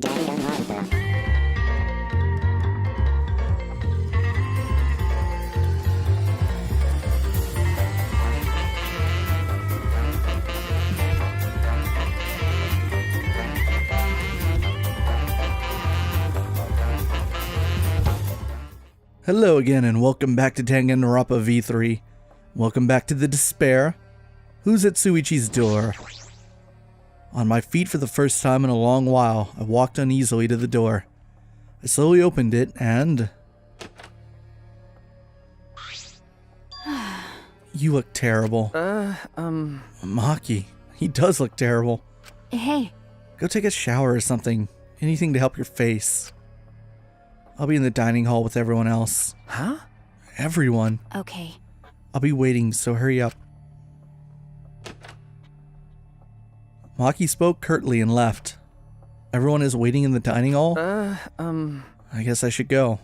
Danganronpa. Hello again and welcome back to Danganronpa V3. Welcome back to the despair. Who's at Suichi's door? On my feet for the first time in a long while, I walked uneasily to the door. I slowly opened it and... You look terrible. Maki, he does look terrible. Hey. Go take a shower or something. Anything to help your face. I'll be in the dining hall with everyone else. Huh? Everyone. Okay. I'll be waiting, so hurry up. Maki spoke curtly and left. Everyone is waiting in the dining hall? I guess I should go.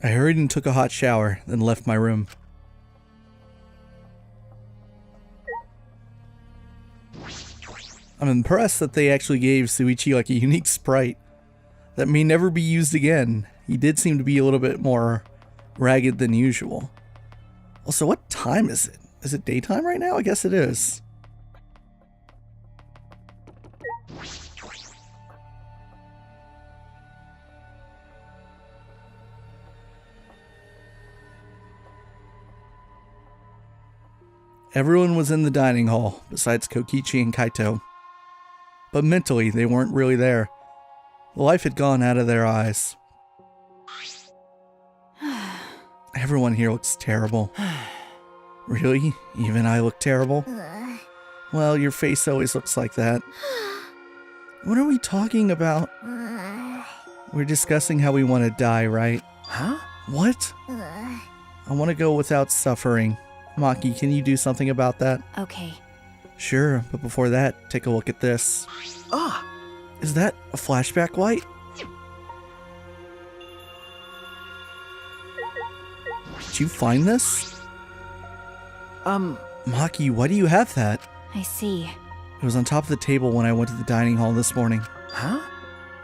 I hurried and took a hot shower, then left my room. I'm impressed that they actually gave Suichi like a unique sprite that may never be used again. He did seem to be a little bit more ragged than usual. Also, what time is it? Is it daytime right now? I guess it is. Everyone was in the dining hall, besides Kokichi and Kaito. But mentally, they weren't really there. The life had gone out of their eyes. Everyone here looks terrible. Really? Even I look terrible? Well, your face always looks like that. What are we talking about? We're discussing how we want to die, right? Huh? What? I want to go without suffering. Maki, can you do something about that? Okay. Sure, but before that, take a look at this. Ah! Is that a flashback light? Did you find this? Maki, why do you have that? I see. It was on top of the table when I went to the dining hall this morning. Huh?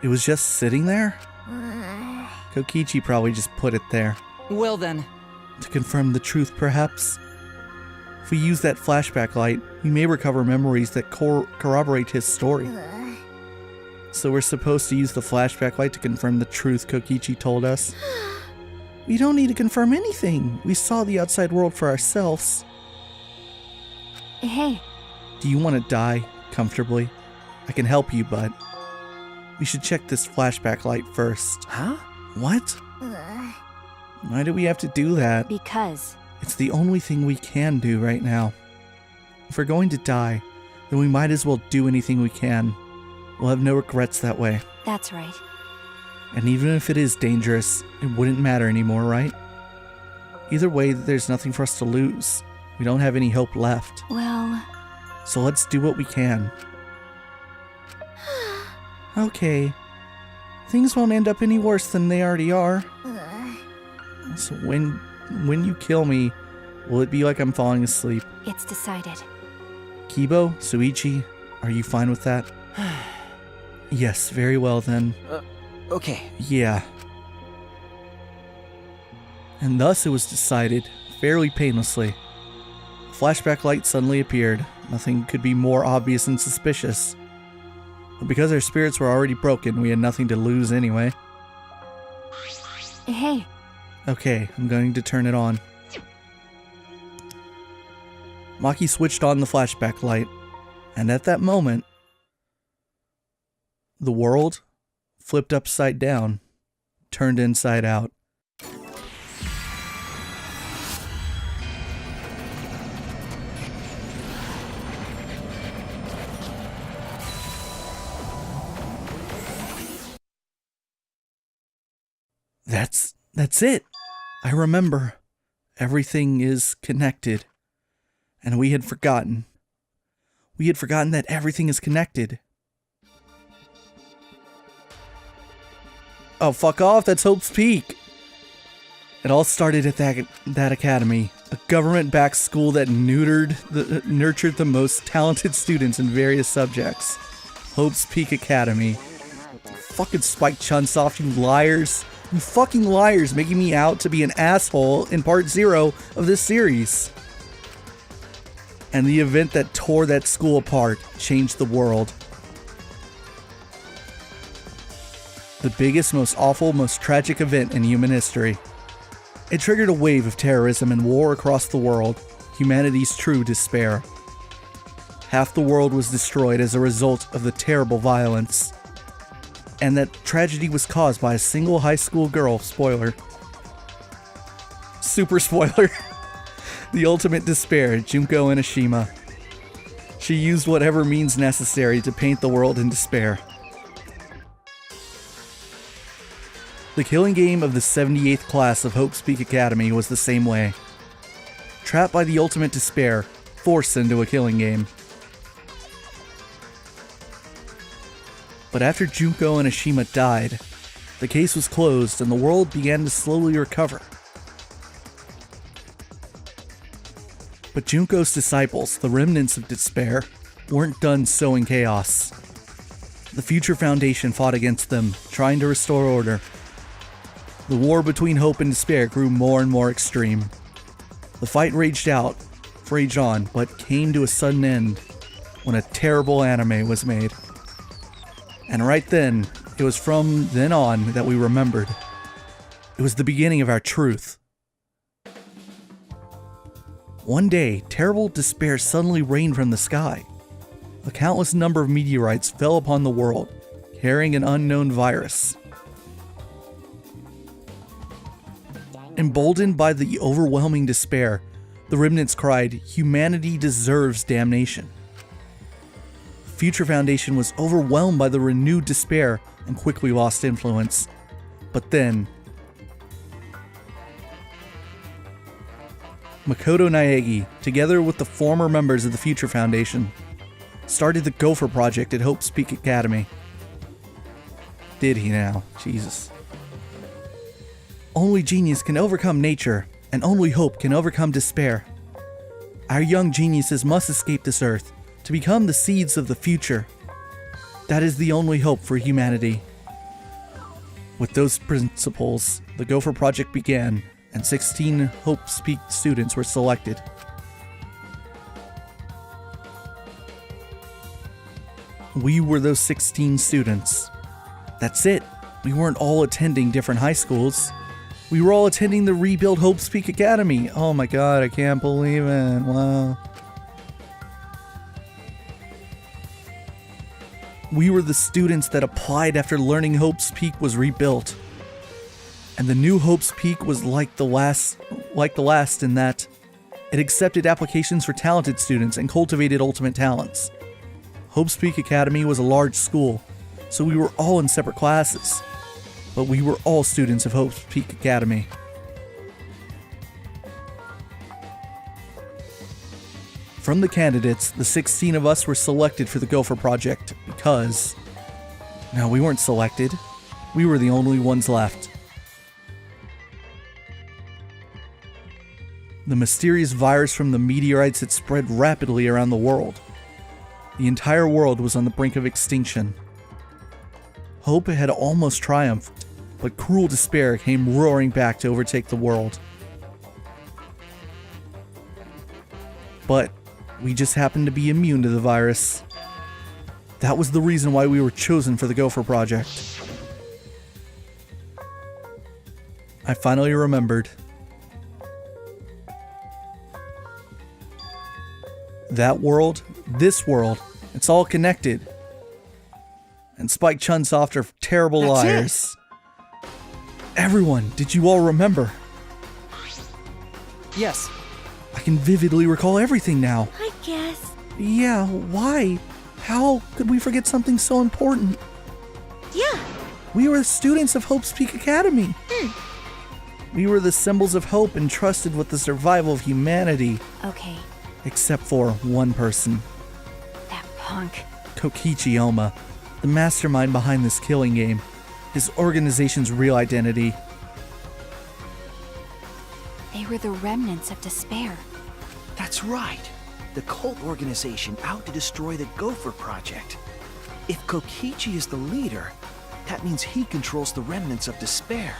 It was just sitting there? Kokichi probably just put it there. Well then. To confirm the truth, perhaps? If we use that flashback light, we may recover memories that corroborate his story. So we're supposed to use the flashback light to confirm the truth Kokichi told us? We don't need to confirm anything. We saw the outside world for ourselves. Hey. Do you want to die comfortably? I can help you, but we should check this flashback light first. Huh? What? Why do we have to do that? Because. It's the only thing we can do right now. If we're going to die, then we might as well do anything we can. We'll have no regrets that way. That's right. And even if it is dangerous, it wouldn't matter anymore, right? Either way, there's nothing for us to lose. We don't have any hope left. Well... So let's do what we can. Okay. Things won't end up any worse than they already are. So when you kill me, will it be like I'm falling asleep? It's decided. Kibo, Suichi, are you fine with that? Yes, very well then. Okay. Yeah. And thus it was decided, fairly painlessly. A flashback light suddenly appeared. Nothing could be more obvious and suspicious. But because our spirits were already broken, we had nothing to lose anyway. Hey. Okay, I'm going to turn it on. Maki switched on the flashback light, and at that moment, the world flipped upside down, turned inside out. That's it. I remember. Everything is connected. And we had forgotten. We had forgotten that everything is connected. Oh, fuck off. That's Hope's Peak. It all started at that academy. A government-backed school that nurtured the most talented students in various subjects. Hope's Peak Academy. Fucking Spike Chunsoft, you liars. You fucking liars, making me out to be an asshole in part 0 of this series. And the event that tore that school apart changed the world. The biggest, most awful, most tragic event in human history. It triggered a wave of terrorism and war across the world, humanity's true despair. Half the world was destroyed as a result of the terrible violence. And that tragedy was caused by a single high school girl. Spoiler. Super spoiler. The ultimate despair, Junko Enoshima. She used whatever means necessary to paint the world in despair. The killing game of the 78th class of Hope's Peak Academy was the same way. Trapped by the ultimate despair, forced into a killing game. But after Junko Enoshima died, the case was closed and the world began to slowly recover. But Junko's disciples, the remnants of despair, weren't done sowing chaos. The Future Foundation fought against them, trying to restore order. The war between hope and despair grew more and more extreme. The fight raged on, but came to a sudden end when a terrible anime was made. And right then, it was from then on that we remembered. It was the beginning of our truth. One day, terrible despair suddenly rained from the sky. A countless number of meteorites fell upon the world, carrying an unknown virus. Emboldened by the overwhelming despair, the remnants cried, "Humanity deserves damnation." The Future Foundation was overwhelmed by the renewed despair and quickly lost influence. But then, Makoto Naegi, together with the former members of the Future Foundation, started the Gopher Project at Hope's Peak Academy. Did he now? Jesus. Only genius can overcome nature, and only hope can overcome despair. Our young geniuses must escape this earth to become the seeds of the future. That is the only hope for humanity. With those principles, the Gopher Project began, and 16 Hope's Peak students were selected. We were those 16 students. That's it. We weren't all attending different high schools. We were all attending the rebuilt Hope's Peak Academy. Oh my god, I can't believe it. Wow. We were the students that applied after learning Hope's Peak was rebuilt. And the new Hope's Peak was like the last in that it accepted applications for talented students and cultivated ultimate talents. Hope's Peak Academy was a large school, so we were all in separate classes. But we were all students of Hope's Peak Academy. From the candidates, the 16 of us were selected for the Gopher Project because... No, we weren't selected. We were the only ones left. The mysterious virus from the meteorites had spread rapidly around the world. The entire world was on the brink of extinction. Hope had almost triumphed, but cruel despair came roaring back to overtake the world. But we just happened to be immune to the virus. That was the reason why we were chosen for the Gopher Project. I finally remembered. That world, this world, it's all connected. And Spike Chunsoft are terrible liars. Everyone, did you all remember? Yes. I can vividly recall everything now. I guess. Yeah, why? How could we forget something so important? Yeah. We were students of Hope's Peak Academy. We were the symbols of hope entrusted with the survival of humanity. Okay. Except for one person. That punk. Kokichi Oma, the mastermind behind this killing game. His organization's real identity. They were the remnants of despair. That's right. The cult organization out to destroy the Gopher Project. If Kokichi is the leader, that means he controls the remnants of despair.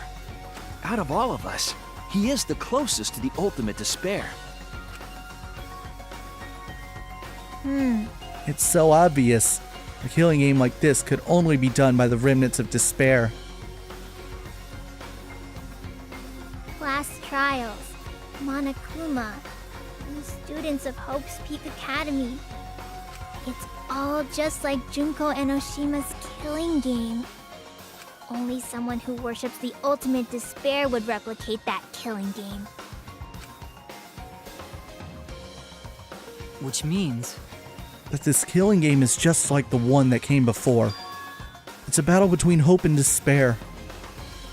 Out of all of us, he is the closest to the ultimate despair. It's so obvious. A killing game like this could only be done by the remnants of despair. Class trials, Monokuma, the students of Hope's Peak Academy. It's all just like Junko Enoshima's killing game. Only someone who worships the ultimate despair would replicate that killing game. Which means... But this killing game is just like the one that came before. It's a battle between hope and despair.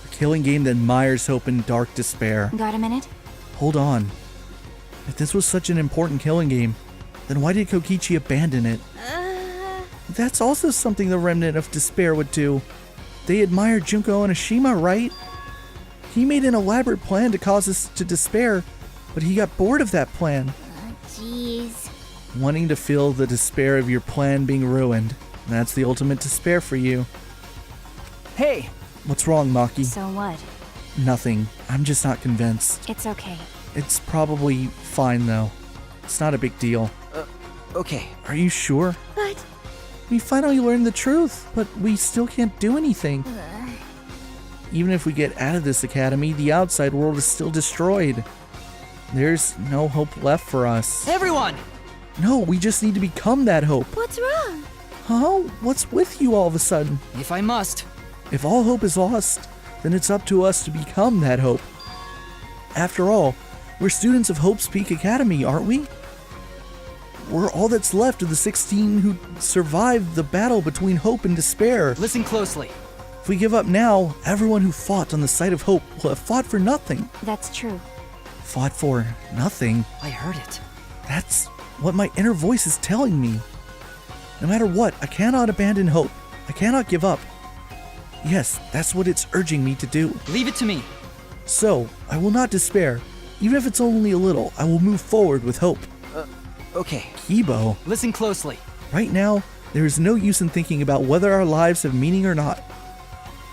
A killing game that mires hope in dark despair. Got a minute? Hold on. If this was such an important killing game, then why did Kokichi abandon it? That's also something the remnant of despair would do. They admired Junko Enoshima, right? He made an elaborate plan to cause us to despair, but he got bored of that plan. Jeez. Wanting to feel the despair of your plan being ruined. That's the ultimate despair for you. Hey! What's wrong, Maki? So what? Nothing. I'm just not convinced. It's okay. It's probably fine, though. It's not a big deal. Okay. Are you sure? But... We finally learned the truth, but we still can't do anything. Even if we get out of this academy, the outside world is still destroyed. There's no hope left for us. Everyone! No, we just need to become that hope. What's wrong? Huh? What's with you all of a sudden? If I must. If all hope is lost, then it's up to us to become that hope. After all, we're students of Hope's Peak Academy, aren't we? We're all that's left of the 16 who survived the battle between hope and despair. Listen closely. If we give up now, everyone who fought on the side of hope will have fought for nothing. That's true. Fought for nothing? I heard it. That's what my inner voice is telling me. No matter what, I cannot abandon hope. I cannot give up. Yes, that's what it's urging me to do. Leave it to me. So, I will not despair. Even if it's only a little, I will move forward with hope. Okay. Kibo, Listen closely. right now, there is no use in thinking about whether our lives have meaning or not.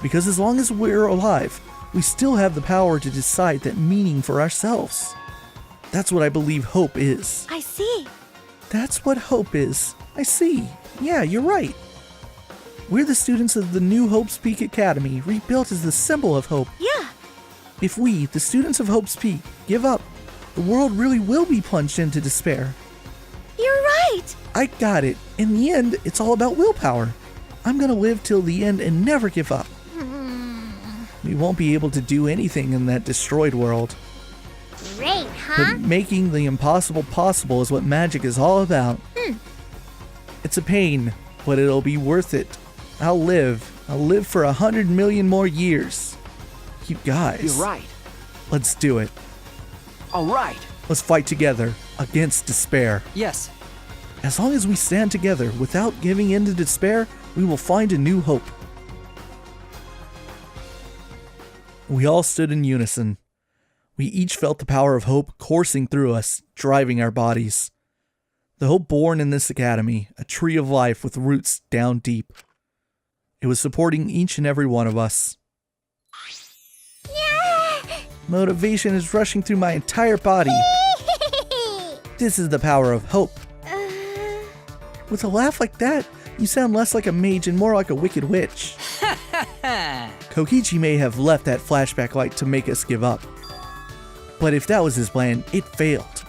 Because as long as we're alive, we still have the power to decide that meaning for ourselves. That's what I believe hope is. I see. That's what hope is. I see. Yeah, you're right. We're the students of the new Hope's Peak Academy, rebuilt as the symbol of hope. Yeah. If we, the students of Hope's Peak, give up, the world really will be plunged into despair. You're right. I got it. In the end, it's all about willpower. I'm gonna live till the end and never give up. We won't be able to do anything in that destroyed world. Great, huh? But making the impossible possible is what magic is all about. It's a pain, but it'll be worth it. I'll live for 100 million more years. You guys. You're right. Let's do it. All right. Let's fight together against despair. Yes. As long as we stand together without giving in to despair, we will find a new hope. We all stood in unison. We each felt the power of hope coursing through us, driving our bodies. The hope born in this academy, a tree of life with roots down deep. It was supporting each and every one of us. Motivation is rushing through my entire body. This is the power of hope. With a laugh like that, you sound less like a mage and more like a wicked witch. Kokichi may have left that flashback light to make us give up. But if that was his plan, it failed.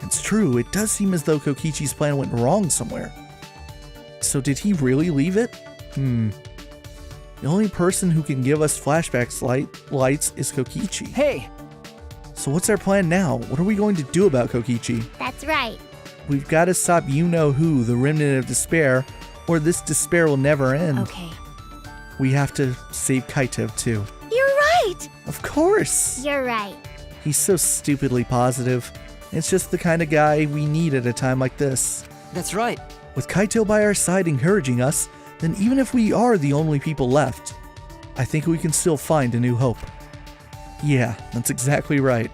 It's true, it does seem as though Kokichi's plan went wrong somewhere. So did he really leave it? The only person who can give us flashbacks lights is Kokichi. Hey! So what's our plan now? What are we going to do about Kokichi? That's right. We've got to stop you-know-who, the remnant of despair, or this despair will never end. Okay. We have to save Kaito too. You're right. Of course! You're right. He's so stupidly positive. It's just the kind of guy we need at a time like this. That's right. With Kaito by our side encouraging us, then even if we are the only people left, I think we can still find a new hope. Yeah, that's exactly right.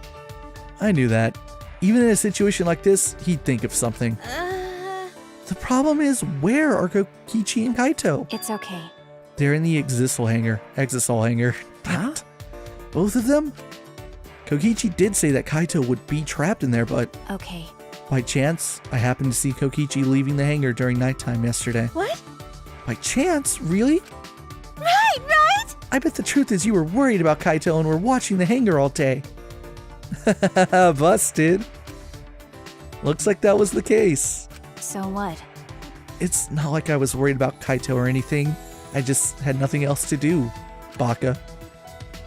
I knew that. Even in a situation like this, he'd think of something. The problem is, where are Kokichi and Kaito? It's okay. They're in the Exisal hangar. Huh? Both of them? Kokichi did say that Kaito would be trapped in there, but Okay. by chance, I happened to see Kokichi leaving the hangar during nighttime yesterday. What? By chance? Really? Right? I bet the truth is you were worried about Kaito and were watching the hangar all day. Busted. Looks like that was the case. So what? It's not like I was worried about Kaito or anything. I just had nothing else to do, Baka.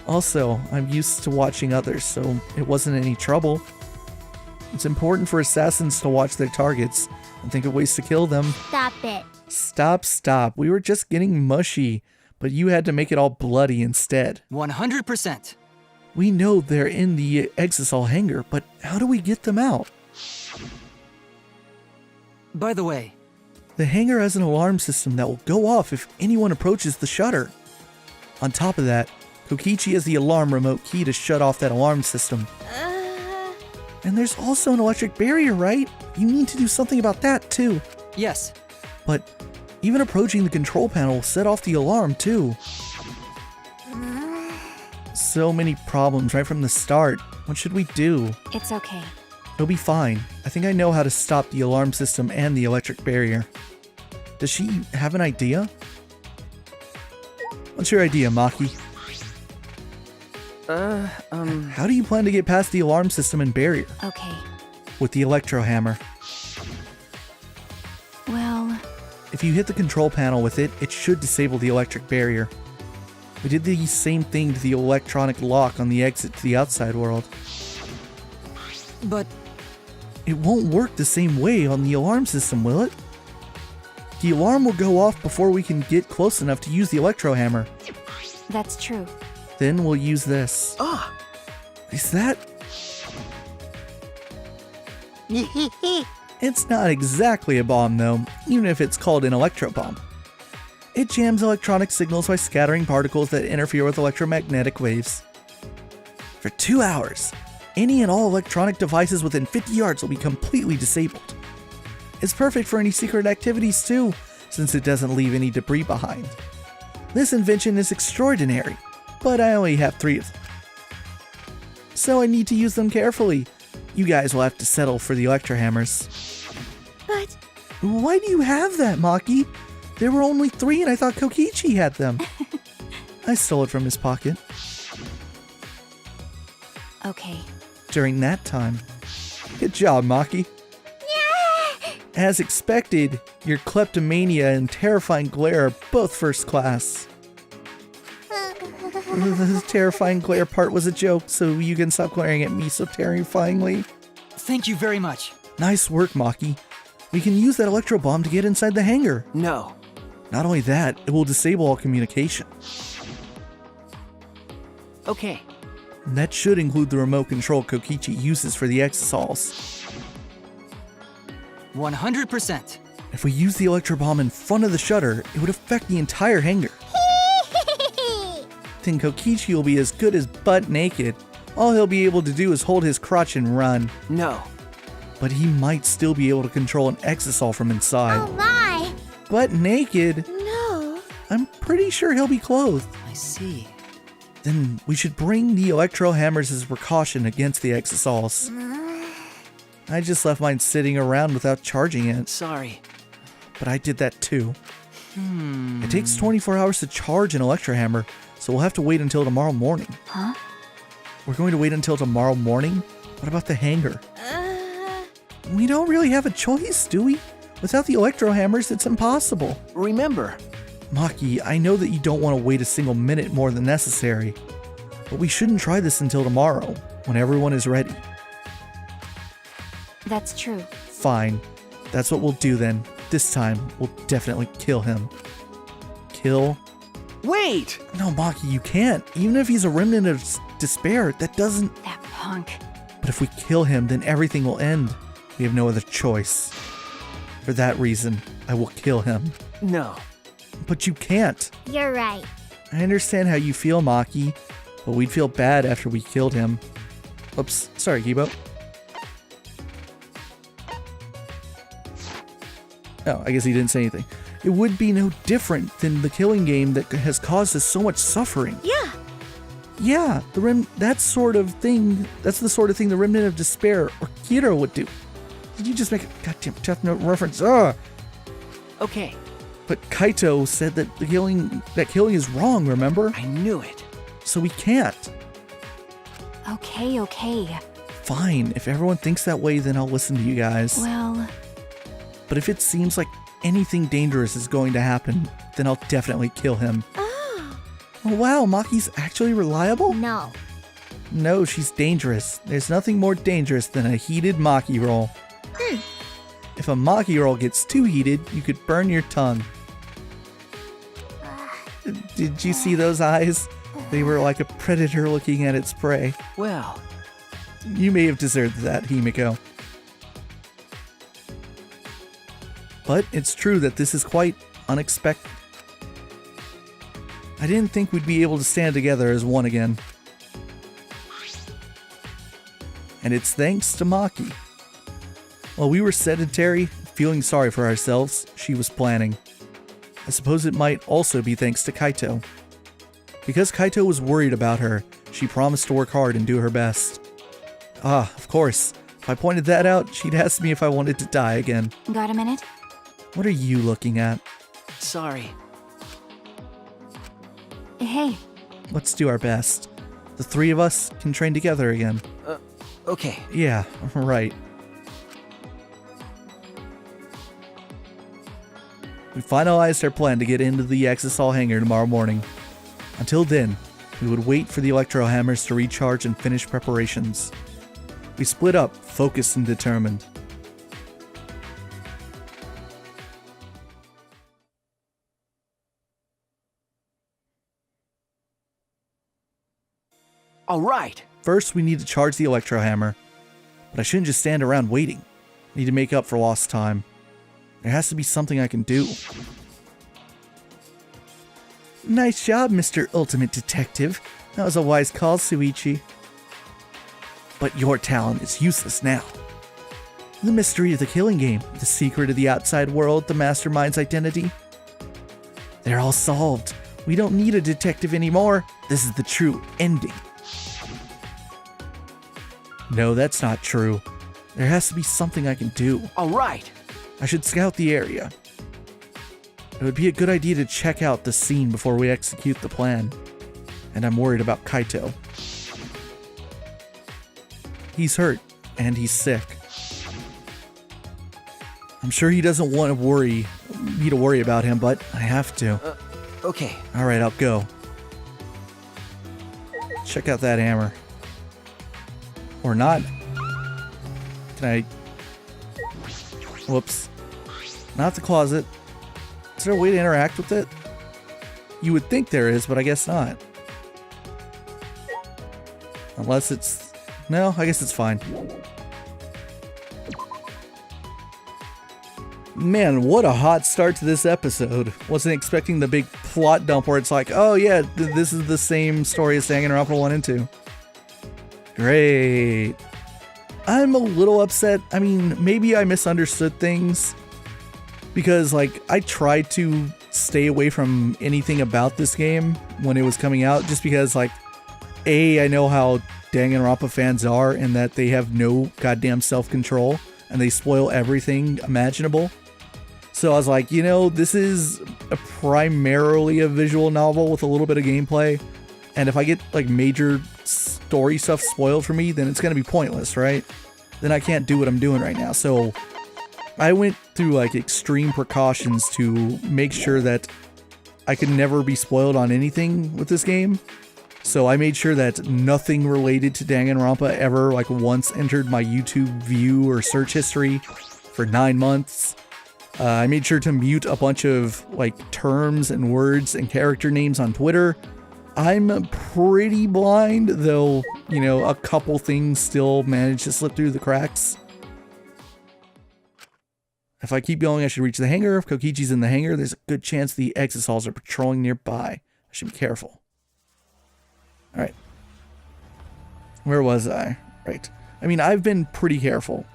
Also, I'm used to watching others, so it wasn't any trouble. It's important for assassins to watch their targets and think of ways to kill them. Stop it. Stop. We were just getting mushy, but you had to make it all bloody instead. 100%. We know they're in the Exisal hangar, but how do we get them out? By the way, The hangar has an alarm system that will go off if anyone approaches the shutter. On top of that, Kokichi has the alarm remote key to shut off that alarm system. And there's also an electric barrier, right? You need to do something about that too. yes. But even approaching the control panel will set off the alarm too. So many problems right from the start. What should we do? It's okay. It'll be fine. I think I know how to stop the alarm system and the electric barrier. Does she have an idea? What's your idea, Maki? How do you plan to get past the alarm system and barrier? Okay. With the electro hammer. Well, If you hit the control panel with it, it should disable the electric barrier. We did the same thing to the electronic lock on the exit to the outside world. But It won't work the same way on the alarm system, will it? The alarm will go off before we can get close enough to use the electro hammer. that's true. Then we'll use this. Ah, Is that... It's not exactly a bomb though, even if it's called an electro bomb. It jams electronic signals by scattering particles that interfere with electromagnetic waves. For 2 hours, any and all electronic devices within 50 yards will be completely disabled. It's perfect for any secret activities too, since it doesn't leave any debris behind. This invention is extraordinary, but I only have 3 of them. So I need to use them carefully. You guys will have to settle for the electro hammers. But Why do you have that, Maki? There were only 3 and I thought Kokichi had them. I stole it from his pocket. okay. During that time. Good job, Maki. As expected, your kleptomania and terrifying glare are both first class. The terrifying glare part was a joke, so you can stop glaring at me so terrifyingly. thank you very much. Nice work, Maki. We can use that electro bomb to get inside the hangar. no. Not only that, it will disable all communication. Okay. And that should include the remote control Kokichi uses for the Exisals. 100%. If we use the electro bomb in front of the shutter, it would affect the entire hangar. Then Kokichi will be as good as butt naked. All he'll be able to do is hold his crotch and run. No. But he might still be able to control an Exisal from inside. Oh my! Butt naked? No. I'm pretty sure he'll be clothed. I see. Then we should bring the electro hammers as a precaution against the Exisals. I just left mine sitting around without charging it, Sorry. but I did that too. It takes 24 hours to charge an electro hammer, so we'll have to wait until tomorrow morning. Huh? We're going to wait until tomorrow morning? What about the hangar? We don't really have a choice, do we? Without the electro hammers, it's impossible. Remember, Maki, I know that you don't want to wait a single minute more than necessary, but we shouldn't try this until tomorrow, when everyone is ready. That's true. Fine. That's what we'll do then. This time, we'll definitely kill him. Kill? wait! No, Maki, you can't. Even if he's a remnant of despair, that doesn't... That punk. But if we kill him, then everything will end. We have no other choice. For that reason, I will kill him. No. But you can't. You're right. I understand how you feel, Maki, but we'd feel bad after we killed him. Oops, sorry, Kibo. Oh, I guess he didn't say anything. It would be no different than the killing game that has caused us so much suffering. Yeah. Yeah, that sort of thing, that's the sort of thing the Remnant of Despair or Kiro would do. Did you just make a goddamn Death Note reference? Ugh! Okay, But Kaito said that killing is wrong, remember? I knew it. So we can't. Okay, okay. Fine, if everyone thinks that way, then I'll listen to you guys. Well, But if it seems like anything dangerous is going to happen, then I'll definitely kill him. Oh. Oh wow, Maki's actually reliable? No. No, she's dangerous. There's nothing more dangerous than a heated Maki roll. If a Maki roll gets too heated, you could burn your tongue. Did you see those eyes? They were like a predator looking at its prey. Well, You may have deserved that, Himiko. But it's true that this is quite unexpected. I didn't think we'd be able to stand together as one again. And it's thanks to Maki. While we were sedentary, feeling sorry for ourselves, she was planning. I suppose it might also be thanks to Kaito. Because Kaito was worried about her, she promised to work hard and do her best. Ah, of course. If I pointed that out, she'd ask me if I wanted to die again. got a minute? What are you looking at? sorry. Hey, Let's do our best. The three of us can train together again. Okay. Yeah, right. We finalized our plan to get into the Exisol hangar tomorrow morning. Until then, we would wait for the electro hammers to recharge and finish preparations. We split up, focused and determined. All right. First, we need to charge the electro hammer. But I shouldn't just stand around waiting. I need to make up for lost time. There has to be something I can do. Nice job, Mr. Ultimate Detective. That was a wise call, Suichi. But your talent is useless now. The mystery of the killing game, the secret of the outside world, the mastermind's identity. They're all solved. We don't need a detective anymore. This is the true ending. No, that's not true. There has to be something I can do. All right. I should scout the area. It would be a good idea to check out the scene before we execute the plan. And I'm worried about Kaito. He's hurt, and he's sick. I'm sure he doesn't want me to worry about him, but I have to. Okay. Alright, I'll go. Check out that hammer. Or not. Can I... Whoops. Not the closet. Is there a way to interact with it? You would think there is, but I guess not. Unless it's... No, I guess it's fine. Man, what a hot start to this episode. Wasn't expecting the big plot dump where it's like, oh yeah, this is the same story as Danganronpa 1 and 2. Great. I'm a little upset. I mean, maybe I misunderstood things. Because, like, I tried to stay away from anything about this game when it was coming out. Just because, like, I know how Danganronpa fans are and that they have no goddamn self-control. And they spoil everything imaginable. So I was like, you know, this is primarily a visual novel with a little bit of gameplay. And if I get, like, major story stuff spoiled for me, then it's going to be pointless, right? Then I can't do what I'm doing right now. So I went through, like, extreme precautions to make sure that I could never be spoiled on anything with this game. So I made sure that nothing related to Danganronpa ever, like, once entered my YouTube view or search history for 9 months. I made sure to mute a bunch of, like, terms and words and character names on Twitter. I'm pretty blind, though, you know, a couple things still manage to slip through the cracks. If I keep going, I should reach the hangar. If Kokichi's in the hangar, there's a good chance the Exisals are patrolling nearby. I should be careful. Alright. Where was I? Right. I mean, I've been pretty careful.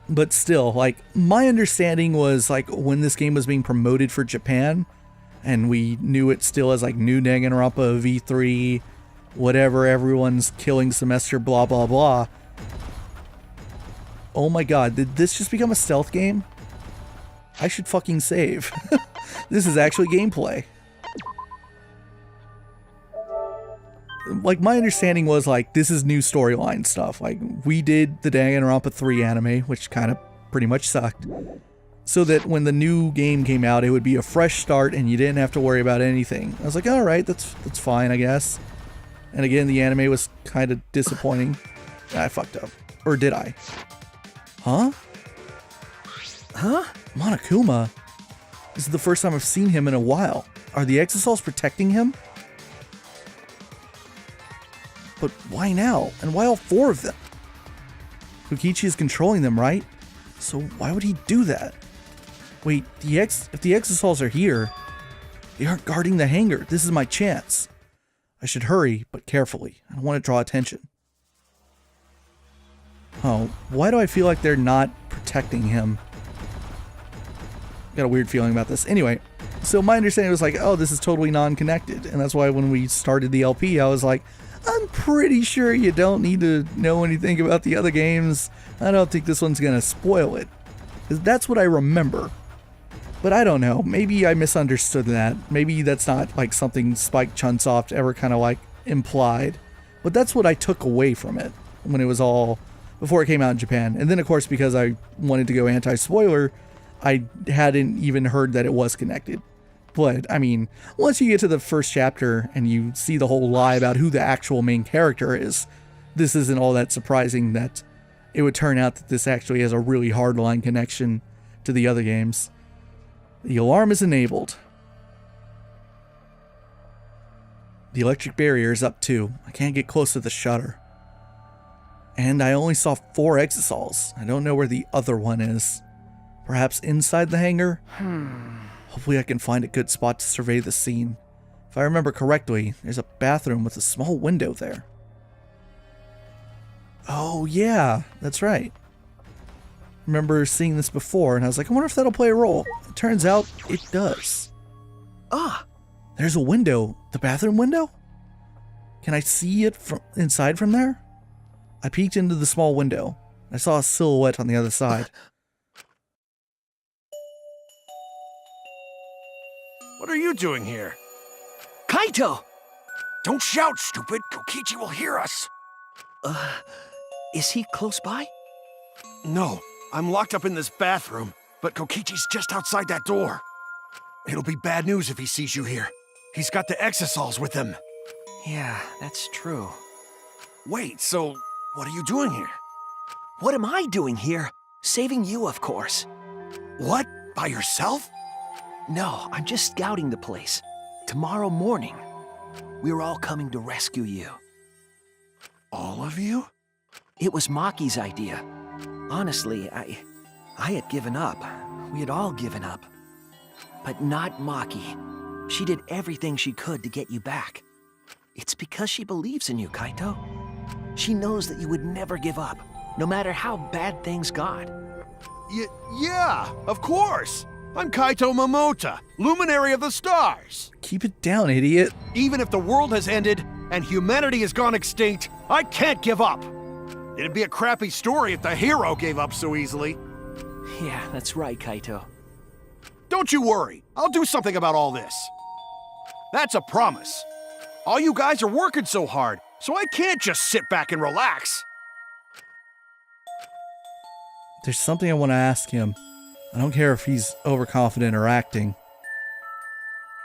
But still, like, my understanding was, like, when this game was being promoted for Japan, and we knew it still as, like, New Danganronpa V3, whatever, everyone's killing semester, blah, blah, blah. Oh my god, did this just become a stealth game? I should fucking save. This is actually gameplay. Like, my understanding was, like, this is new storyline stuff. Like, we did the Danganronpa 3 anime, which kind of pretty much sucked, so that when the new game came out, it would be a fresh start and you didn't have to worry about anything. I was like, alright, that's fine, I guess. And again, the anime was kind of disappointing. I fucked up. Or did I? Huh? Huh? Monokuma? This is the first time I've seen him in a while. Are the Exosols protecting him? But why now? And why all 4 of them? Kokichi is controlling them, right? So why would he do that? Wait, if the Exosols are here, they aren't guarding the hangar. This is my chance. I should hurry, but carefully. I don't want to draw attention. Oh, why do I feel like they're not protecting him? Got a weird feeling about this. Anyway, so my understanding was like, oh, this is totally non-connected. And that's why when we started the LP, I was like, I'm pretty sure you don't need to know anything about the other games. I don't think this one's gonna spoil it. 'Cause that's what I remember. But I don't know. Maybe I misunderstood that. Maybe that's not like something Spike Chunsoft ever kind of like implied. But that's what I took away from it when it was all before it came out in Japan. And then of course, because I wanted to go anti-spoiler, I hadn't even heard that it was connected. But, I mean, once you get to the first chapter and you see the whole lie about who the actual main character is, this isn't all that surprising that it would turn out that this actually has a really hardline connection to the other games. The alarm is enabled. The electric barrier is up too. I can't get close to the shutter. And I only saw 4 Exosols. I don't know where the other one is. Perhaps inside the hangar? Hopefully I can find a good spot to survey the scene. If I remember correctly, there's a bathroom with a small window there. Oh yeah, that's right. Remember seeing this before and I was like, I wonder if that'll play a role. It turns out it does. Ah, There's a window. The bathroom window? Can I see it from inside from there? I peeked into the small window. I saw a silhouette on the other side. What are you doing here? Kaito! Don't shout, stupid! Kokichi will hear us! Is he close by? No, I'm locked up in this bathroom, but Kokichi's just outside that door. It'll be bad news if he sees you here. He's got the Exosols with him. Yeah, that's true. Wait, so what are you doing here? What am I doing here? Saving you, of course. What? By yourself? No, I'm just scouting the place. Tomorrow morning, we're all coming to rescue you. All of you? It was Maki's idea. Honestly, I had given up. We had all given up. But not Maki. She did everything she could to get you back. It's because she believes in you, Kaito. She knows that you would never give up, no matter how bad things got. Yeah, of course! I'm Kaito Momota, luminary of the stars! Keep it down, idiot. Even if the world has ended and humanity has gone extinct, I can't give up! It'd be a crappy story if the hero gave up so easily. Yeah, that's right, Kaito. Don't you worry, I'll do something about all this. That's a promise. All you guys are working so hard, so I can't just sit back and relax. There's something I want to ask him. I don't care if he's overconfident or acting.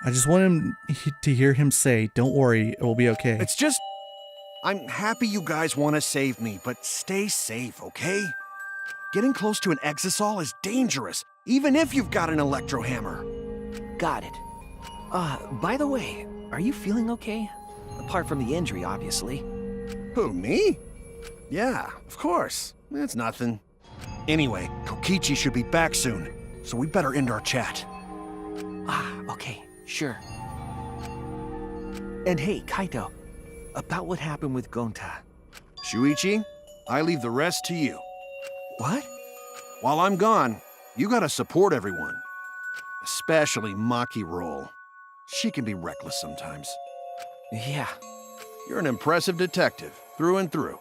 I just want him to hear him say, don't worry, it will be okay. It's just... I'm happy you guys want to save me, but stay safe, okay? Getting close to an Exosol is dangerous, even if you've got an electro hammer. Got it. By the way, are you feeling okay? Apart from the injury, obviously. Who, me? Yeah, of course. It's nothing. Anyway, Kokichi should be back soon, so we better end our chat. Okay, sure. And hey, Kaito, about what happened with Gonta. Shuichi? I leave the rest to you. What? While I'm gone, you gotta support everyone. Especially Maki Roll. She can be reckless sometimes. Yeah. You're an impressive detective, through and through.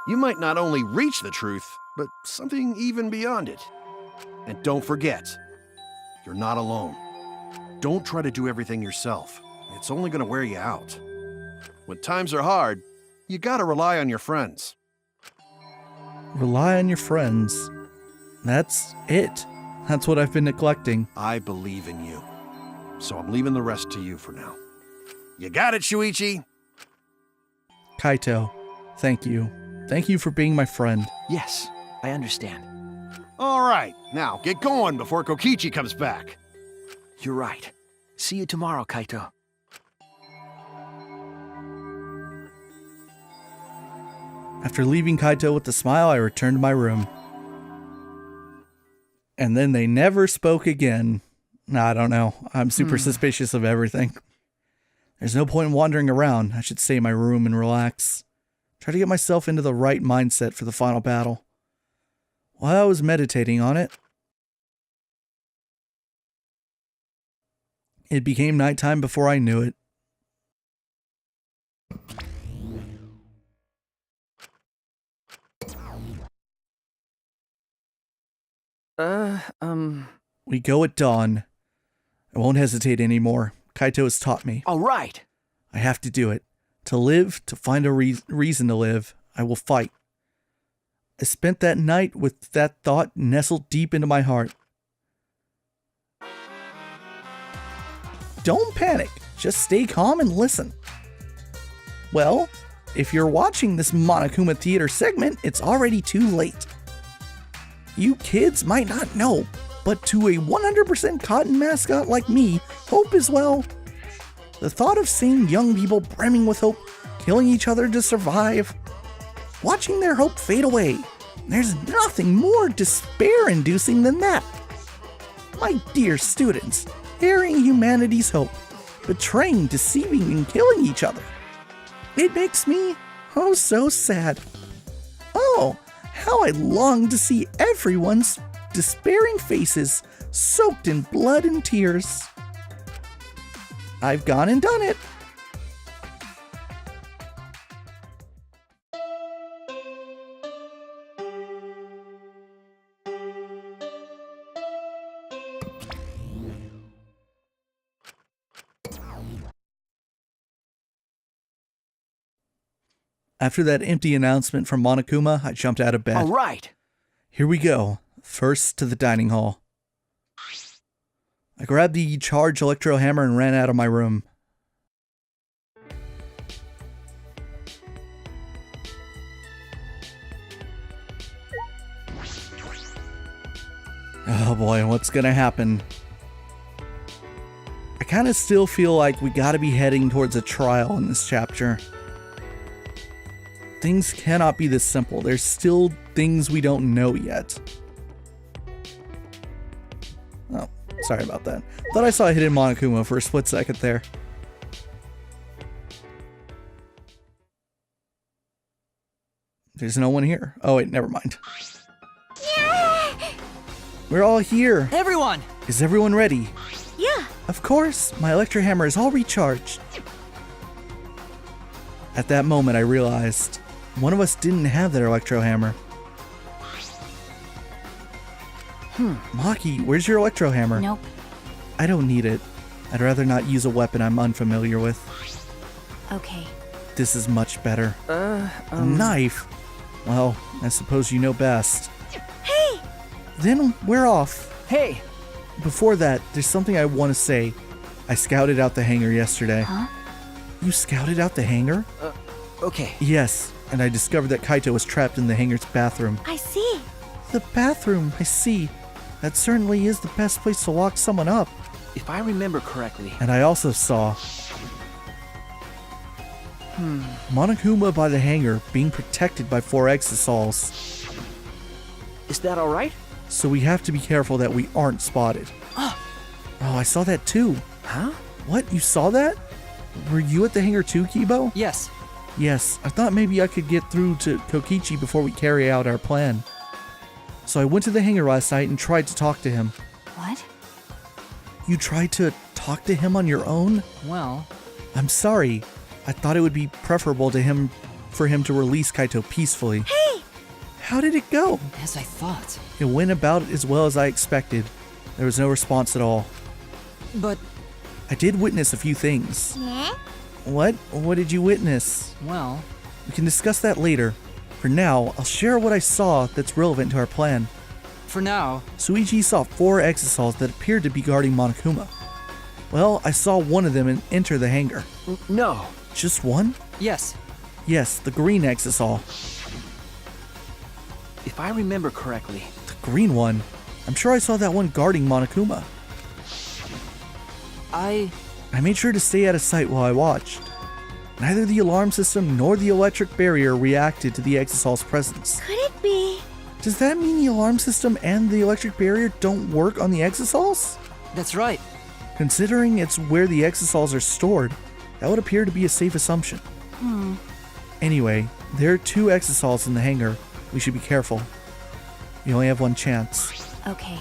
You might not only reach the truth, but something even beyond it. And don't forget, you're not alone. Don't try to do everything yourself. It's only gonna wear you out. When times are hard, you gotta rely on your friends. Rely on your friends. That's it. That's what I've been neglecting. I believe in you. So I'm leaving the rest to you for now. You got it, Shuichi? Kaito, thank you. Thank you for being my friend. Yes, I understand. All right, now get going before Kokichi comes back. You're right. See you tomorrow, Kaito. After leaving Kaito with a smile, I returned to my room. And then they never spoke again. I don't know. I'm super suspicious of everything. There's no point in wandering around. I should stay in my room and relax. Try to get myself into the right mindset for the final battle. While I was meditating on it, it became nighttime before I knew it. We go at dawn. I won't hesitate anymore. Kaito has taught me. All right. I have to do it. To live, to find a reason to live, I will fight. I spent that night with that thought nestled deep into my heart. Don't panic. Just stay calm and listen. Well, if you're watching this Monokuma Theater segment, it's already too late. You kids might not know, but to a 100% cotton mascot like me, hope is, well, the thought of seeing young people brimming with hope, killing each other to survive, watching their hope fade away, there's nothing more despair-inducing than that. My dear students, harrying humanity's hope, betraying, deceiving, and killing each other. It makes me, oh, so sad. Oh, how I long to see everyone's despairing faces soaked in blood and tears. I've gone and done it. After that empty announcement from Monokuma, I jumped out of bed. All right. Here we go. First to the dining hall. I grabbed the charged electro hammer and ran out of my room. Oh boy, what's gonna happen? I kind of still feel like we gotta be heading towards a trial in this chapter. Things cannot be this simple. There's still things we don't know yet. Oh, sorry about that. Thought I saw a hidden Monokuma for a split second there. There's no one here. Oh wait, never mind. Yeah! We're all here. Everyone! Is everyone ready? Yeah. Of course, my electro hammer is all recharged. At that moment, I realized one of us didn't have that electro hammer. Maki, where's your electro hammer? Nope. I don't need it. I'd rather not use a weapon I'm unfamiliar with. Okay. This is much better. A knife? Well, I suppose you know best. Hey! Then we're off. Hey. Before that, there's something I want to say. I scouted out the hangar yesterday. Huh? You scouted out the hangar? Okay. Yes, and I discovered that Kaito was trapped in the hangar's bathroom. I see. The bathroom, I see. That certainly is the best place to lock someone up. If I remember correctly. And I also saw Monokuma by the hangar being protected by 4 exosols. Is that all right? So we have to be careful that we aren't spotted. Oh, I saw that too. Huh? What? You saw that? Were you at the hangar too, Kibo? Yes. Yes, I thought maybe I could get through to Kokichi before we carry out our plan. So I went to the hangar last night and tried to talk to him. What? You tried to talk to him on your own? Well, I'm sorry. I thought it would be preferable for him to release Kaito peacefully. Hey! How did it go? as I thought. It went about as well as I expected. There was no response at all. But, I did witness a few things. Yeah? What? What did you witness? well, We can discuss that later. For now, I'll share what I saw that's relevant to our plan. for now, Suichi saw 4 exosols that appeared to be guarding Monokuma. Well, I saw one of them enter the hangar. No. Just one? yes. Yes, the green exosol. If I remember correctly, The green one. I'm sure I saw that one guarding Monokuma. I made sure to stay out of sight while I watched. Neither the alarm system nor the electric barrier reacted to the exosol's presence. Could it be? Does that mean the alarm system and the electric barrier don't work on the exosols? That's right. Considering it's where the exosols are stored, that would appear to be a safe assumption. Anyway, there are 2 exosols in the hangar. We should be careful. We only have one chance. Okay.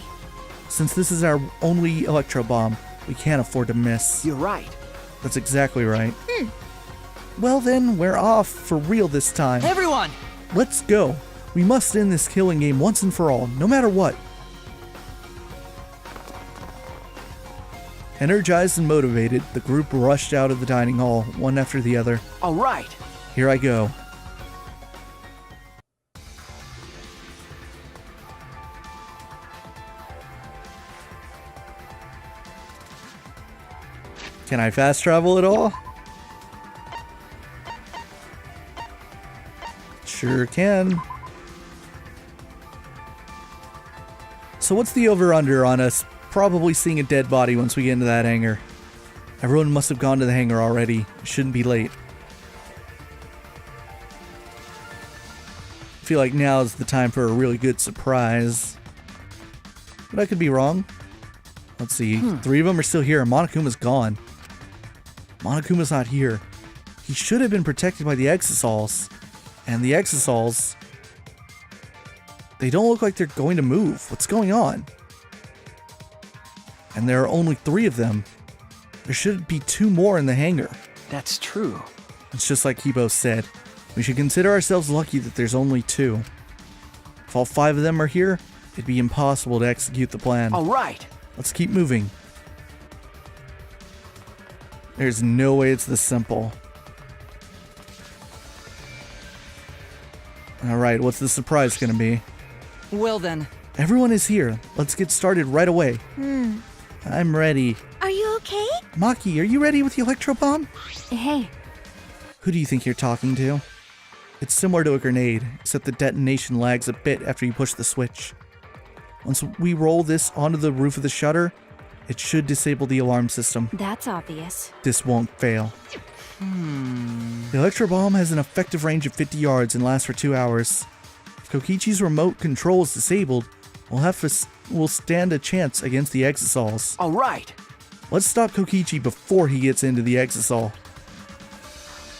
Since this is our only electro bomb, we can't afford to miss. you're right. That's exactly right. Well then, we're off for real this time. Everyone! Let's go. We must end this killing game once and for all, no matter what. Energized and motivated, the group rushed out of the dining hall, one after the other. All right. Here I go. Can I fast travel at all? Sure can. So what's the over-under on us probably seeing a dead body once we get into that hangar? Everyone must have gone to the hangar already. It shouldn't be late. I feel like now is the time for a really good surprise. But I could be wrong. Let's see. 3 of them are still here. Monokuma's gone. Monokuma's not here. He should have been protected by the exosols. And the exosols, they don't look like they're going to move. What's going on? And there are only 3 of them. There should be 2 more in the hangar. That's true. It's just like Kibo said. We should consider ourselves lucky that there's only 2. If all 5 of them are here, it'd be impossible to execute the plan. All right. Let's keep moving. There's no way it's this simple. Alright, what's the surprise gonna be? Well then, Everyone is here. Let's get started right away. I'm ready. Are you okay? Maki, are you ready with the electro bomb? Hey, Who do you think you're talking to? It's similar to a grenade, except the detonation lags a bit after you push the switch. Once we roll this onto the roof of the shutter, it should disable the alarm system. that's obvious. This won't fail. The electro bomb has an effective range of 50 yards and lasts for 2 hours. If Kokichi's remote control is disabled, we'll stand a chance against the exosols. All right. Let's stop Kokichi before he gets into the exosol.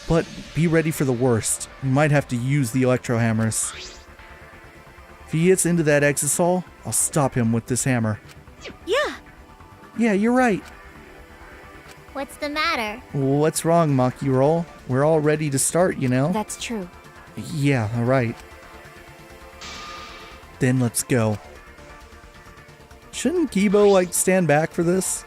But be ready for the worst. We might have to use the electro hammers. If he gets into that exosol, I'll stop him with this hammer. Yeah. Yeah, you're right. What's the matter? What's wrong, Maki Roll? We're all ready to start, you know? That's true. Yeah, alright. Then let's go. Shouldn't Kibo, stand back for this?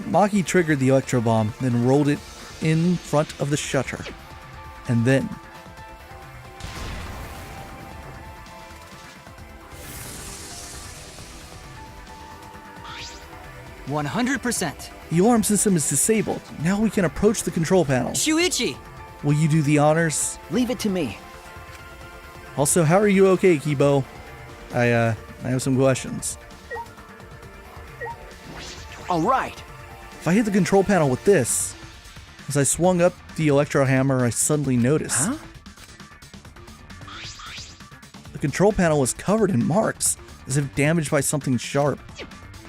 Maki triggered the electro bomb, then rolled it in front of the shutter. And then... 100%. The alarm system is disabled. Now we can approach the control panel. Shuichi! Will you do the honors? Leave it to me. Also, how are you okay, Kibo? I have some questions. All right. If I hit the control panel with this, as I swung up the electro hammer, I suddenly noticed. Huh? The control panel was covered in marks, as if damaged by something sharp.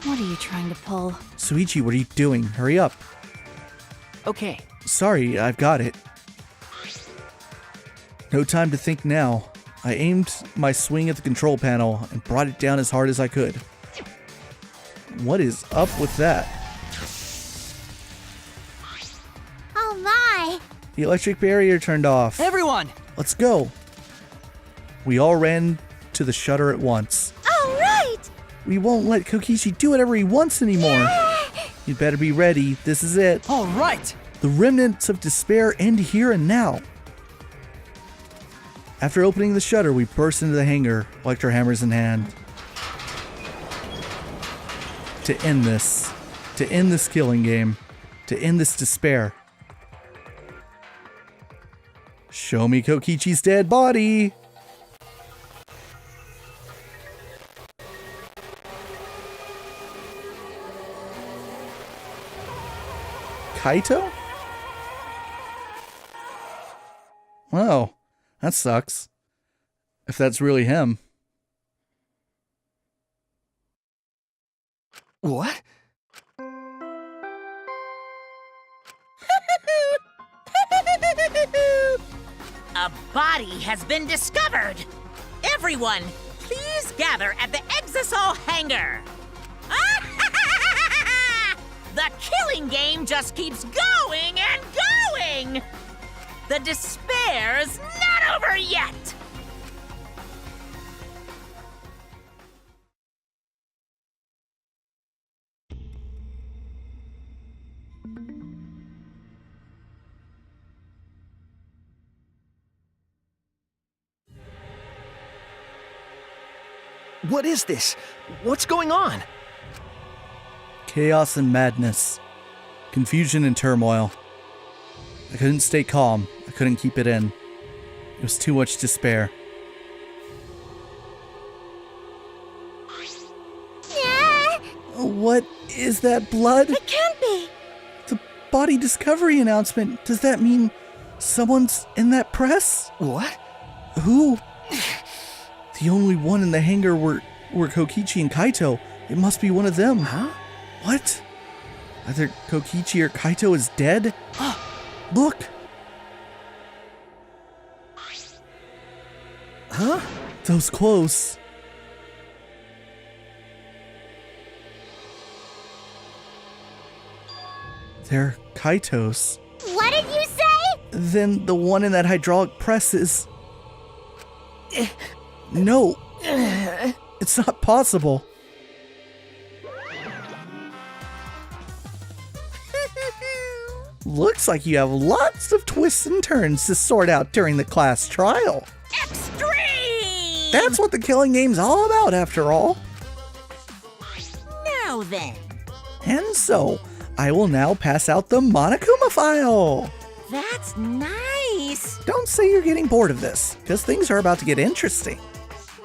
What are you trying to pull? Suichi, what are you doing? Hurry up. Okay. Sorry, I've got it. No time to think now. I aimed my swing at the control panel and brought it down as hard as I could. What is up with that? Oh my! The electric barrier turned off. Everyone! Let's go. We all ran to the shutter at once. All right! We won't let Kokichi do whatever he wants anymore. You'd better be ready. This is it. All right! The remnants of despair end here and now. After opening the shutter, we burst into the hangar, electro hammers in hand. To end this killing game, to end this despair. Show me Kokichi's dead body! Kaito? Oh, that sucks. If that's really him. What? A body has been discovered! Everyone, please gather at the Exisol hangar! The killing game just keeps going and going! The despair's not over yet! What is this? What's going on? Chaos and madness. Confusion and turmoil. I couldn't stay calm. I couldn't keep it in. It was too much despair. Yeah! What is that blood? It can't be! The body discovery announcement. Does that mean someone's in that press? What? Who? The only one in the hangar were Kokichi and Kaito. It must be one of them. Huh? What? Either Kokichi or Kaito is dead? Look! Huh? Those clothes. They're Kaito's. What did you say? Then the one in that hydraulic press is... No! It's not possible. Looks like you have lots of twists and turns to sort out during the class trial. Extreme! That's what the killing game's all about, after all. Now then, And so, I will now pass out the Monokuma file. that's nice! Don't say you're getting bored of this, because things are about to get interesting.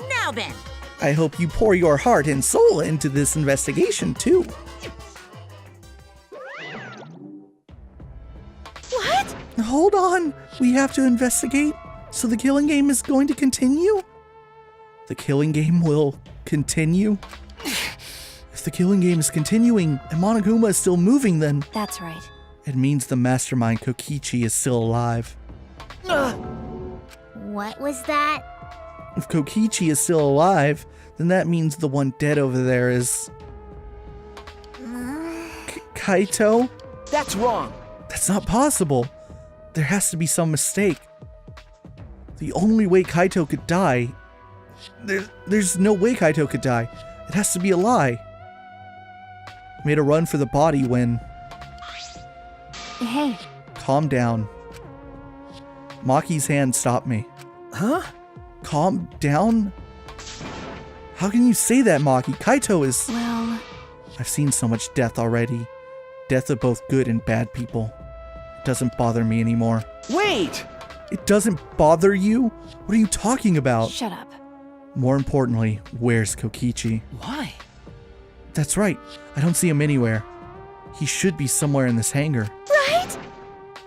Now then, I hope you pour your heart and soul into this investigation, too. What? Hold on, we have to investigate, so the killing game is going to continue? The killing game will continue? If the killing game is continuing and Monokuma is still moving, then That's right. it means the mastermind Kokichi is still alive. What was that? If Kokichi is still alive, then that means the one dead over there is... Kaito? That's wrong. That's not possible. There has to be some mistake. The only way Kaito could die... There's no way Kaito could die. It has to be a lie. Made a run for the body when... Hey, Calm down. Maki's hand stopped me. Huh? Calm down? How can you say that, Maki? Kaito is... well, I've seen so much death already. Death of both good and bad people. It doesn't bother me anymore. Wait! It doesn't bother you? What are you talking about? shut up. More importantly, where's Kokichi? Why? That's right. I don't see him anywhere. He should be somewhere in this hangar. Right?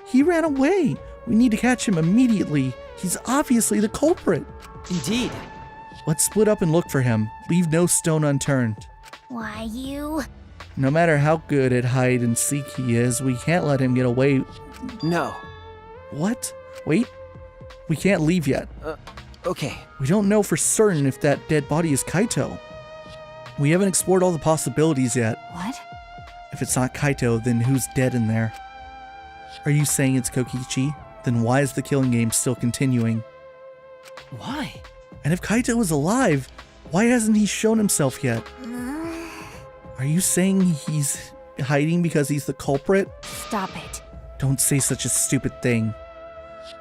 He ran away. We need to catch him immediately. He's obviously the culprit. Indeed. Let's split up and look for him. Leave no stone unturned. Why, you... No matter how good at hide and seek he is, we can't let him get away. No. What? Wait. We can't leave yet. Okay. We don't know for certain if that dead body is Kaito. We haven't explored all the possibilities yet. What? If it's not Kaito, then who's dead in there? Are you saying it's Kokichi? Then why is the killing game still continuing? Why? And if Kaito is alive, why hasn't he shown himself yet? Are you saying he's hiding because he's the culprit? Stop it. Don't say such a stupid thing.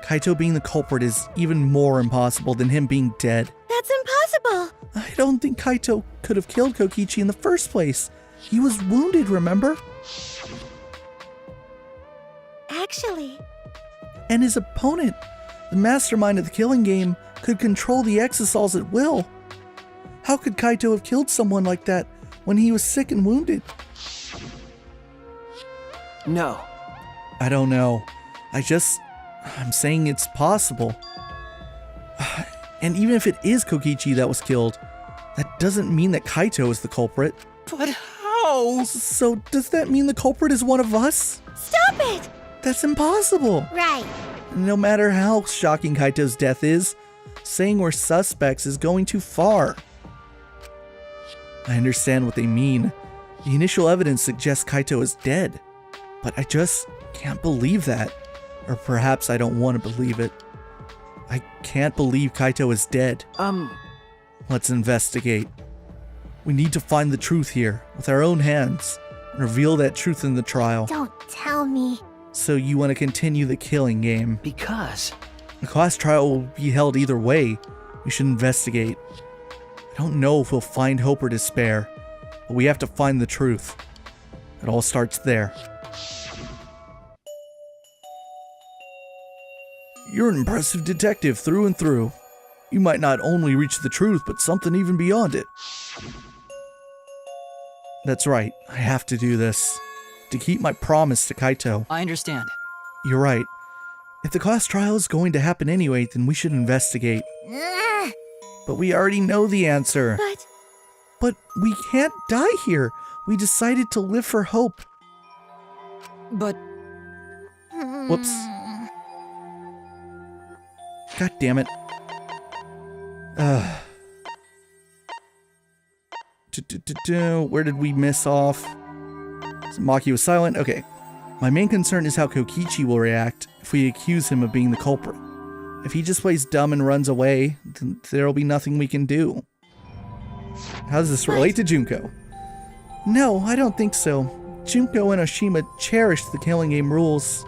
Kaito being the culprit is even more impossible than him being dead. That's impossible! I don't think Kaito could have killed Kokichi in the first place. He was wounded, remember? Actually, And his opponent, the mastermind of the killing game, could control the exosols at will. How could Kaito have killed someone like that when he was sick and wounded? No. I don't know. I'm saying it's possible. And even if it is Kokichi that was killed, that doesn't mean that Kaito is the culprit. But how? So does that mean the culprit is one of us? stop it! That's impossible. Right. No matter how shocking Kaito's death is, saying we're suspects is going too far. I understand what they mean. The initial evidence suggests Kaito is dead, but I just can't believe that. Or perhaps I don't want to believe it. I can't believe Kaito is dead. Let's investigate. We need to find the truth here, with our own hands, and reveal that truth in the trial. Don't tell me. So you want to continue the killing game? Because. The class trial will be held either way. We should investigate. I don't know if we'll find hope or despair, but we have to find the truth. It all starts there. You're an impressive detective through and through. You might not only reach the truth, but something even beyond it. That's right, I have to do this. To keep my promise to Kaito. I understand. You're right. If the class trial is going to happen anyway, then we should investigate. But we already know the answer. But we can't die here. We decided to live for hope. But Whoops. God damn it. Where did we miss off? So Maki was silent? Okay. My main concern is how Kokichi will react if we accuse him of being the culprit. If he just plays dumb and runs away, then there'll be nothing we can do. How does this relate to Junko? No, I don't think so. Junko and Oshima cherished the killing game rules.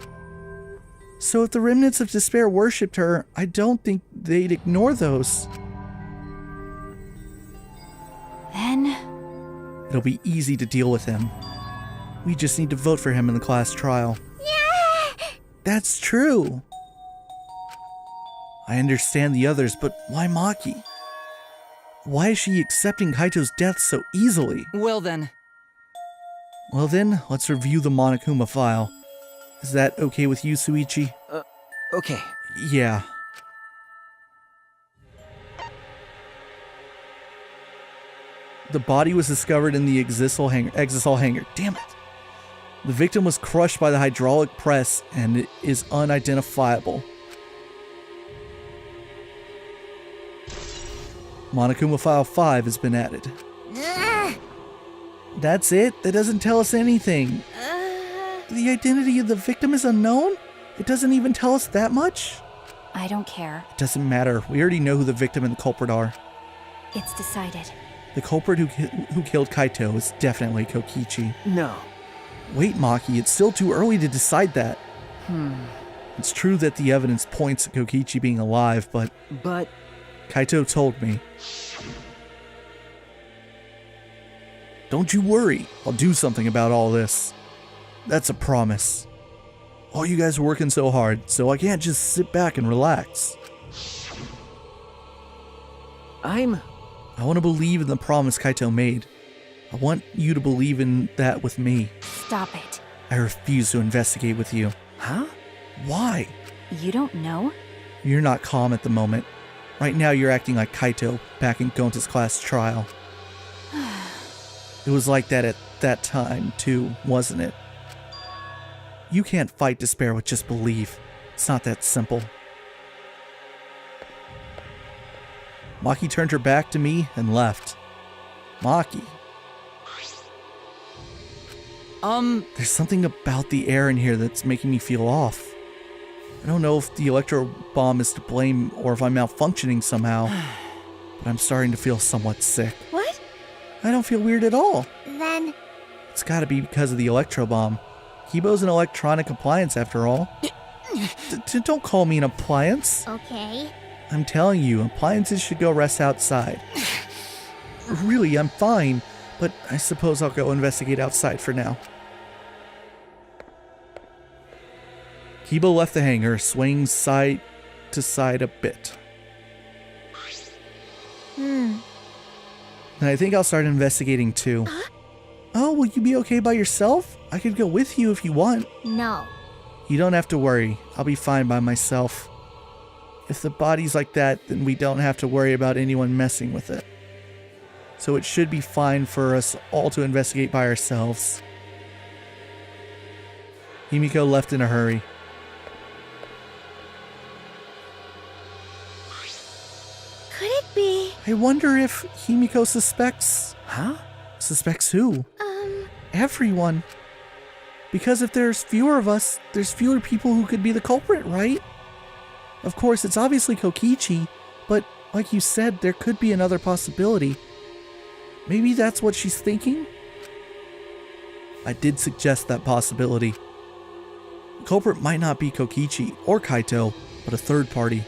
So if the remnants of despair worshipped her, I don't think they'd ignore those. Then... It'll be easy to deal with him. We just need to vote for him in the class trial. Yeah! That's true. I understand the others, but why Maki? Why is she accepting Kaito's death so easily? well then, Well then, let's review the Monokuma file. Is that okay with you, Suichi? Okay. Yeah. The body was discovered in the exisal hangar. Damn it. The victim was crushed by the hydraulic press and it is unidentifiable. Monokuma File 5 has been added. That's it? That doesn't tell us anything. The identity of the victim is unknown? It doesn't even tell us that much? I don't care. It doesn't matter. We already know who the victim and the culprit are. It's decided. The culprit who killed Kaito is definitely Kokichi. No. Wait, Maki, it's still too early to decide that. It's true that the evidence points at Kokichi being alive, but But. Kaito told me. Don't you worry, I'll do something about all this. That's a promise. All you guys are working so hard, so I can't just sit back and relax. I want to believe in the promise Kaito made. I want you to believe in that with me. Stop it. I refuse to investigate with you. Huh? Why? You don't know? You're not calm at the moment. Right now you're acting like Kaito back in Gonta's class trial. It was like that at that time too, wasn't it? You can't fight despair with just belief. It's not that simple. Maki turned her back to me and left. Maki. There's something about the air in here that's making me feel off. I don't know if the electro bomb is to blame or if I'm malfunctioning somehow, but I'm starting to feel somewhat sick. What? I don't feel weird at all. Then, It's gotta be because of the electro bomb. Kibo's an electronic appliance after all. Don't call me an appliance. okay. I'm telling you, appliances should go rest outside. Really, I'm fine, but I suppose I'll go investigate outside for now. Kibo left the hangar, swaying side to side a bit. And I think I'll start investigating too. Oh, will you be okay by yourself? I could go with you if you want. No. You don't have to worry. I'll be fine by myself. If the body's like that, then we don't have to worry about anyone messing with it. So it should be fine for us all to investigate by ourselves. Himiko left in a hurry. Could it be? I wonder if Himiko suspects... Huh? Suspects who? Everyone. Because if there's fewer of us, there's fewer people who could be the culprit, right? Of course, it's obviously Kokichi, but like you said, there could be another possibility. Maybe that's what she's thinking? I did suggest that possibility. The culprit might not be Kokichi or Kaito, but a third party.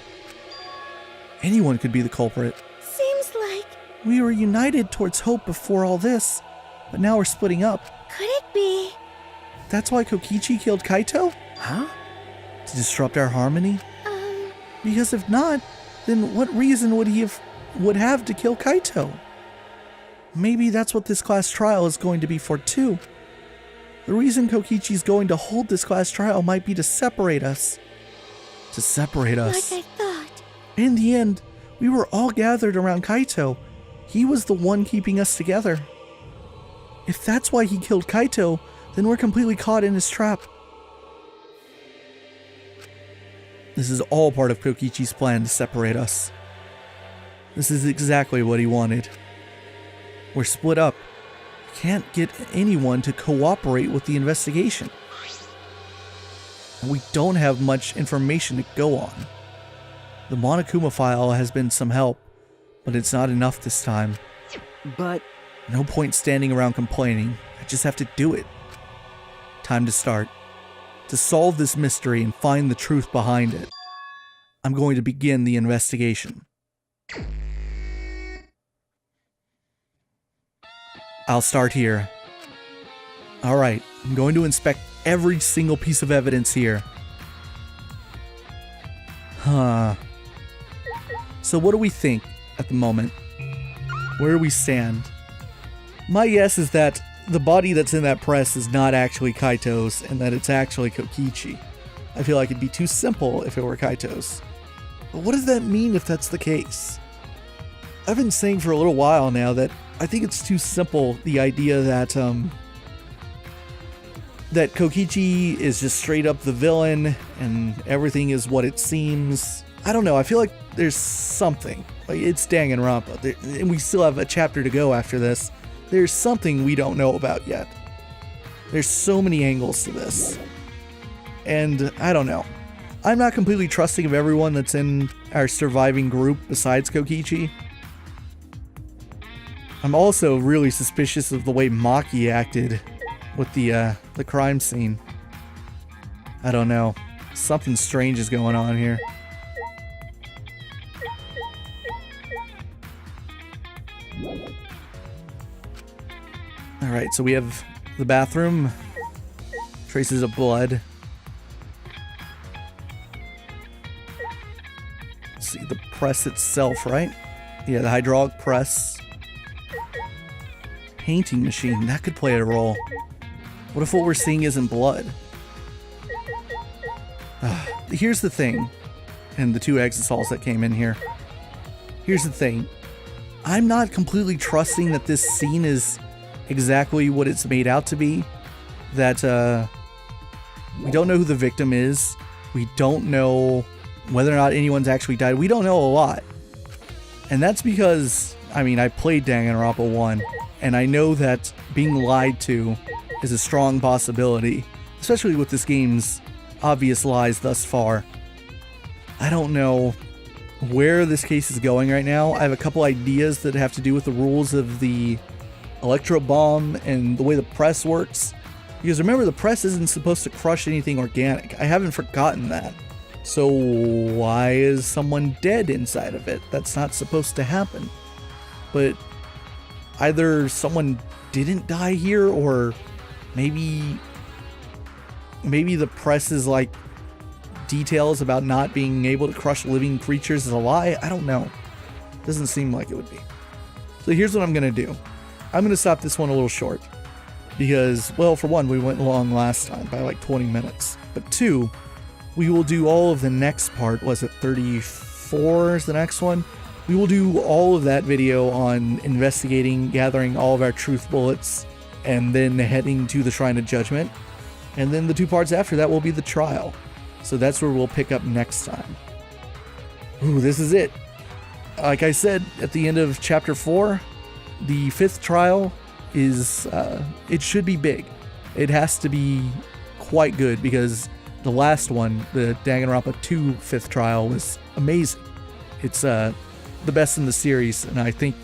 Anyone could be the culprit. Seems like... We were united towards hope before all this, but now we're splitting up. Could it be? That's why Kokichi killed Kaito? Huh? To disrupt our harmony? Because if not, then what reason would he have to kill Kaito? Maybe that's what this class trial is going to be for too. The reason Kokichi's going to hold this class trial might be to separate us. To separate us. Like I thought. In the end, we were all gathered around Kaito. He was the one keeping us together. If that's why he killed Kaito, then we're completely caught in his trap. This is all part of Kokichi's plan to separate us. This is exactly what he wanted. We're split up. Can't get anyone to cooperate with the investigation. And we don't have much information to go on. The Monokuma file has been some help, but it's not enough this time. But No point standing around complaining. I just have to do it. Time to start. To solve this mystery and find the truth behind it, I'm going to begin the investigation. I'll start here. Alright, I'm going to inspect every single piece of evidence here. So what do we think at the moment? Where do we stand? My guess is that the body that's in that press is not actually Kaito's and that it's actually Kokichi. I feel like it'd be too simple if it were Kaito's. But what does that mean if that's the case? I've been saying for a little while now that I think it's too simple, the idea that that Kokichi is just straight up the villain and everything is what it seems. I don't know, I feel like there's something. Like, it's Danganronpa, and we still have a chapter to go after this. There's something we don't know about yet. There's so many angles to this. And I don't know. I'm not completely trusting of everyone that's in our surviving group besides Kokichi. I'm also really suspicious of the way Maki acted with the crime scene. I don't know. Something strange is going on here. Alright, so we have the bathroom. Traces of blood. Let's see, the press itself, right? Yeah, the hydraulic press. Painting machine, that could play a role. What if what we're seeing isn't blood? Here's the thing. And the two exosols that came in here. Here's the thing. I'm not completely trusting that this scene is exactly what it's made out to be. That, we don't know who the victim is. We don't know whether or not anyone's actually died. We don't know a lot. And that's because, I mean, I played Danganronpa 1, and I know that being lied to is a strong possibility, especially with this game's obvious lies thus far. I don't know where this case is going right now. I have a couple ideas that have to do with the rules of the electro bomb and the way the press works. Because remember, the press isn't supposed to crush anything organic. I haven't forgotten that. So why is someone dead inside of it? That's not supposed to happen. But either someone didn't die here, or maybe the press is like details about not being able to crush living creatures is a lie. I don't know. Doesn't seem like it would be. So here's what I'm gonna do. I'm gonna stop this one a little short because, well, for one, we went long last time by like 20 minutes. But two, we will do all of the next part. Was it 34 is the next one? We will do all of that video on investigating, gathering all of our truth bullets, and then heading to the Shrine of Judgment. And then the 2 parts after that will be the trial. So that's where we'll pick up next time. Ooh, this is it. Like I said at the end of chapter 4, the 5th trial is, it should be big. It has to be quite good because the last one, the Danganronpa 2 5th trial, was amazing. It's the best in the series, and I think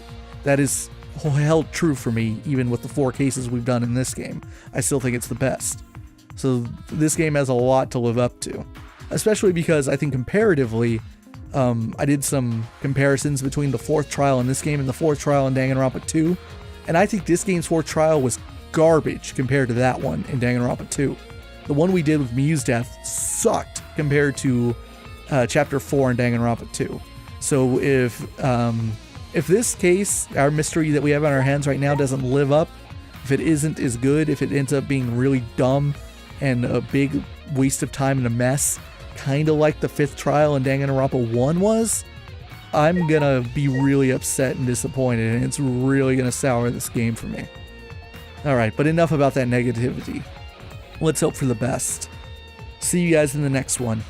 that is held true for me, even with the 4 cases we've done in this game. I still think it's the best. So this game has a lot to live up to, especially because I think comparatively, I did some comparisons between the 4th trial in this game and the 4th trial in Danganronpa 2, and I think this game's 4th trial was garbage compared to that one in Danganronpa 2. The one we did with Miu's death sucked compared to chapter 4 in Danganronpa 2. So if this case, our mystery that we have on our hands right now, doesn't live up, if it isn't as good, if it ends up being really dumb and a big waste of time and a mess, kind of like the 5th trial in Danganronpa 1 was, I'm gonna be really upset and disappointed, and it's really gonna sour this game for me. Alright, but enough about that negativity. Let's hope for the best. See you guys in the next one.